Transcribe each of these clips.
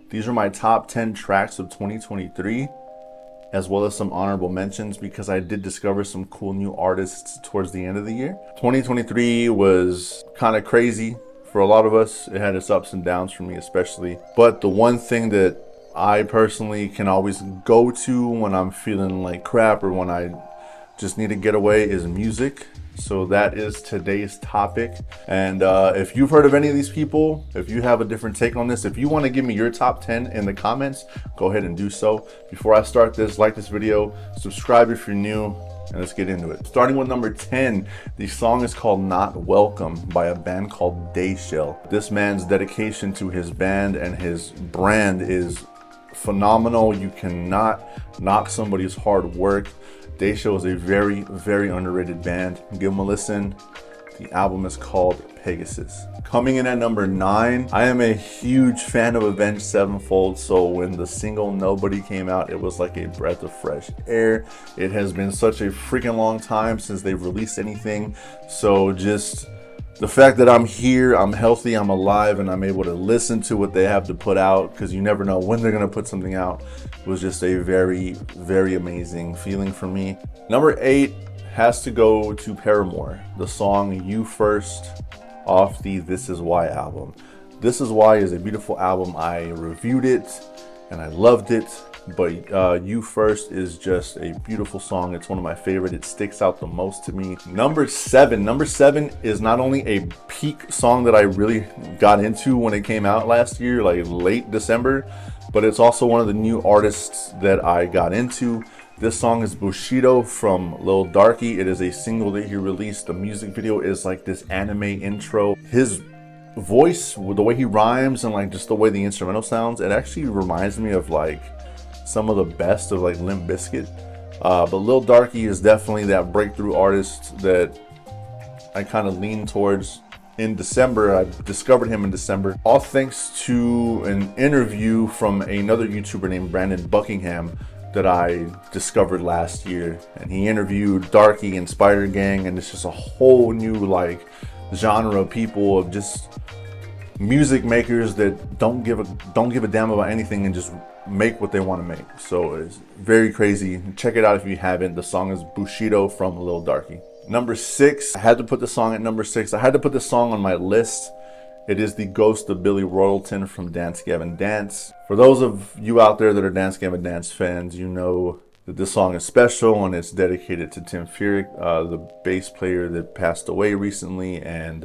These are my top 10 tracks of 2023, as well as some honorable mentions because I did discover some cool new artists towards the end of the year. 2023 was kind of crazy for a lot of us. It had its ups and downs for me especially. But the one thing that I personally can always go to when I'm feeling like crap or when I just need to get away is music. So that is today's topic. And if you've heard of any of these people, if you have a different take on this, if you want to give me your top 10 in the comments, go ahead and do so. Before I start this, like this video, subscribe if you're new, and let's get into it. Starting with number 10, the song is called Not Welcome by a band called Dayshell. This man's dedication to his band and his brand is phenomenal. You cannot knock somebody's hard work. Dayshell is a very, very underrated band. Give them a listen. The album is called Pegasus. Coming in at number 9, I am a huge fan of Avenged Sevenfold, so when the single Nobody came out, it was like a breath of fresh air. It has been such a freaking long time since they've released anything, so just the fact that I'm here, I'm healthy, I'm alive, and I'm able to listen to what they have to put out, because you never know when they're going to put something out, was just a very, very amazing feeling for me. Number 8 has to go to Paramore, the song You First off the This Is Why album. This Is Why is a beautiful album. I reviewed it and I loved it, but You First is just a beautiful song. It's one of my favorite. It sticks out the most to me. Number 7 is not only a peak song that I really got into when it came out last year, like late December, but it's also one of the new artists that I got into. This song is Bushido from Lil Darky. It is a single that he released. The music video is like this anime intro. His voice, with the way he rhymes and like just the way the instrumental sounds, it actually reminds me of like some of the best of like Limp Bizkit. But Lil Darky is definitely that breakthrough artist that I kind of lean towards. In December, I discovered him in December, all thanks to an interview from another YouTuber named Brandon Buckingham that I discovered last year. And he interviewed Darky and Spider Gang, and it's just a whole new like genre of people, of just music makers that don't give a damn about anything and just make what they want to make. So it's very crazy. Check it out if you haven't. The song is Bushido from Lil Darky. Number 6, I had to put the song at number 6. I had to put the song on my list. It is The Ghost of Billy Royalton from Dance Gavin Dance. For those of you out there that are Dance Gavin Dance fans, you know that this song is special and it's dedicated to Tim Furyk, the bass player that passed away recently. And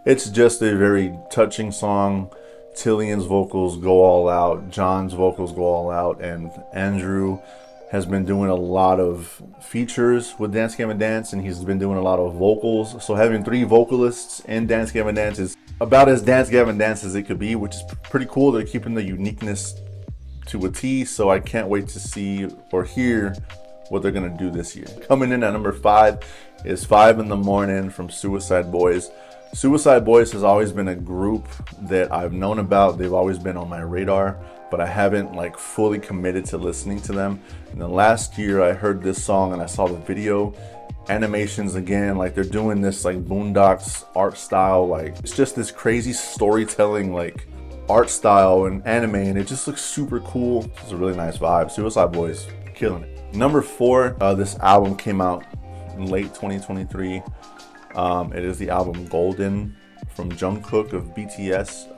it's just a very touching song. Tillian's vocals go all out, John's vocals go all out, and Andrew has been doing a lot of features with Dance Gavin Dance, and he's been doing a lot of vocals. So having 3 vocalists in Dance Gavin Dance is about as Dance Gavin Dance as it could be, which is pretty cool. They're keeping the uniqueness to a T, so I can't wait to see or hear what they're gonna do this year. Coming in at number 5 is 5 in the Morning from Suicide Boys. Suicide Boys has always been a group that I've known about. They've always been on my radar, but I haven't like fully committed to listening to them. And then last year I heard this song and I saw the video. Animations again, like they're doing this like Boondocks art style, like it's just this crazy storytelling like art style and anime, and it just looks super cool. It's a really nice vibe. Suicide Boys, killing it. Number 4, this album came out in late 2023. It is the album Golden from Jungkook of BTS.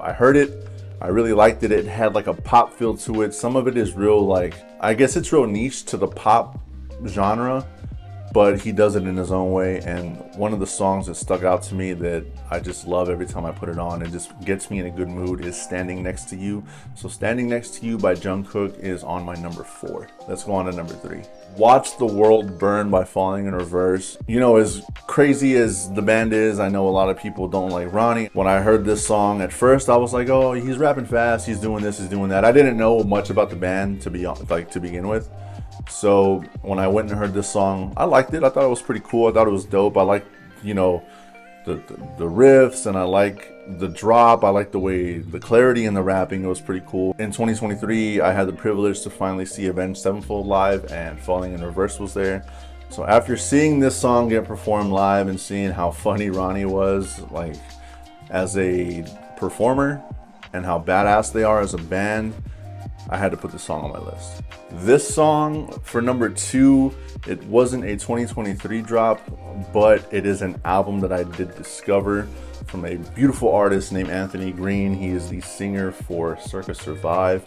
I heard it. I really liked it. It had like a pop feel to it. Some of it is real, like, I guess it's real niche to the pop genre, but he does it in his own way. And one of the songs that stuck out to me that I just love every time I put it on, it just gets me in a good mood, is Standing Next to You. So Standing Next to You by Jungkook is on my number 4. Let's go on to number 3. Watch the World Burn by Falling in Reverse. You know, as crazy as the band is, I know a lot of people don't like Ronnie. When I heard this song at first, I was like, oh, he's rapping fast, he's doing this, he's doing that. I didn't know much about the band to begin with. So when I went and heard this song, I liked it. I thought it was pretty cool. I thought it was dope. I liked, you know, the riffs, and I like the drop. I like the way, the clarity in the rapping. It was pretty cool. In 2023, I had the privilege to finally see Avenged Sevenfold live, and Falling in Reverse was there. So after seeing this song get performed live and seeing how funny Ronnie was, like as a performer, and how badass they are as a band, I had to put this song on my list. This song for number 2, it wasn't a 2023 drop, but it is an album that I did discover from a beautiful artist named Anthony Green. He is the singer for Circa Survive.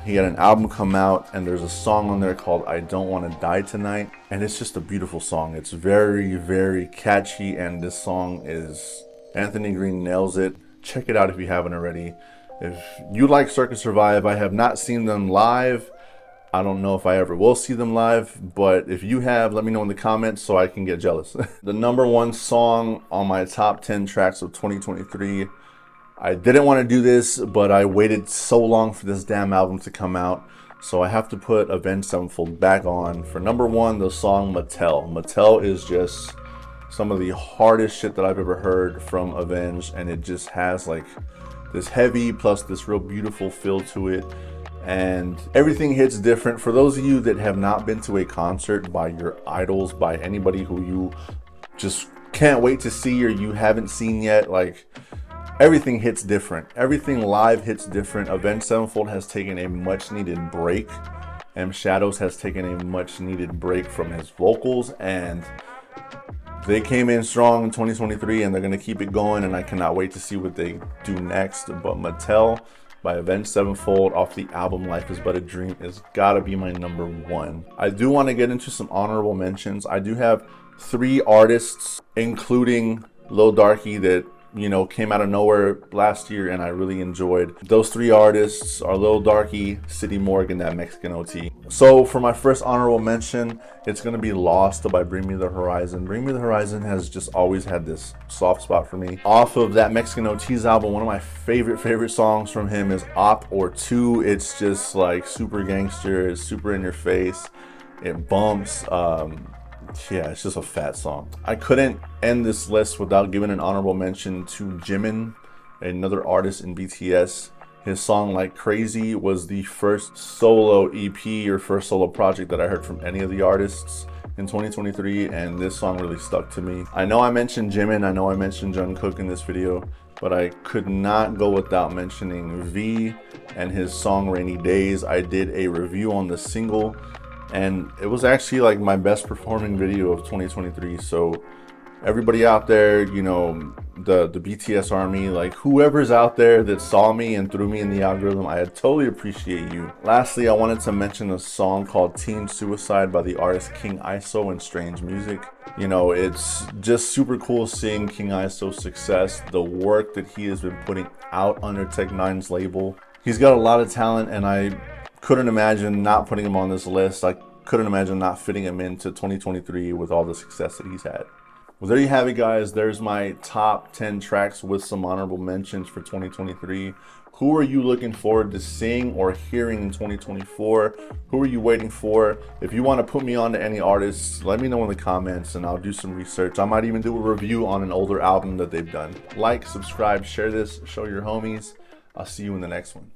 He had an album come out, and there's a song on there called I Don't Want to Die Tonight, and it's just a beautiful song. It's very, very catchy, and this song is, Anthony Green nails it. Check it out if you haven't already. If you like Circa Survive, I have not seen them live. I don't know if I ever will see them live, but if you have, let me know in the comments so I can get jealous. The number 1 song on my top 10 tracks of 2023. I didn't want to do this, but I waited so long for this damn album to come out, so I have to put Avenged Sevenfold back on. For number 1, the song Mattel. Mattel is just some of the hardest shit that I've ever heard from Avenged, and it just has like this heavy plus this real beautiful feel to it, and everything hits different. For those of you that have not been to a concert by your idols, by anybody who you just can't wait to see or you haven't seen yet, like, everything hits different. Everything live hits different. Avenged Sevenfold has taken a much needed break. M Shadows has taken a much needed break from his vocals, and they came in strong in 2023, and they're going to keep it going, and I cannot wait to see what they do next. But Mattel by Avenged Sevenfold off the album Life Is But a Dream is gotta be my number 1. I do want to get into some honorable mentions. I do have 3 artists, including Lil Darky, that, you know, came out of nowhere last year and I really enjoyed. Those 3 artists are Lil Darky, City Morgue, and that Mexican OT. So for my first honorable mention, it's gonna be Lost by Bring Me the Horizon. Bring Me the Horizon has just always had this soft spot for me. Off of that Mexican OT's album, one of my favorite songs from him is Op or 2. It's just like super gangster, it's super in your face, it bumps. Yeah, it's just a fat song. I couldn't end this list without giving an honorable mention to Jimin, another artist in BTS. His song Like Crazy was the first solo EP or first solo project that I heard from any of the artists in 2023, and this song really stuck to me. I know I mentioned Jimin, I know I mentioned Jung Kook in this video, but I could not go without mentioning V and his song Rainy Days. I did a review on the single, and it was actually like my best performing video of 2023. So everybody out there, you know, the BTS army, like whoever's out there that saw me and threw me in the algorithm, I totally appreciate you. Lastly, I wanted to mention a song called Teen Suicide by the artist King ISO and Strange Music. You know, it's just super cool seeing King ISO's success, the work that he has been putting out under Tech-9's label. He's got a lot of talent, and I couldn't imagine not putting him on this list. I couldn't imagine not fitting him into 2023 with all the success that he's had. Well, there you have it, guys. There's my top 10 tracks with some honorable mentions for 2023. Who are you looking forward to seeing or hearing in 2024? Who are you waiting for? If you want to put me on to any artists, let me know in the comments and I'll do some research. I might even do a review on an older album that they've done. Like, subscribe, share this, show your homies. I'll see you in the next one.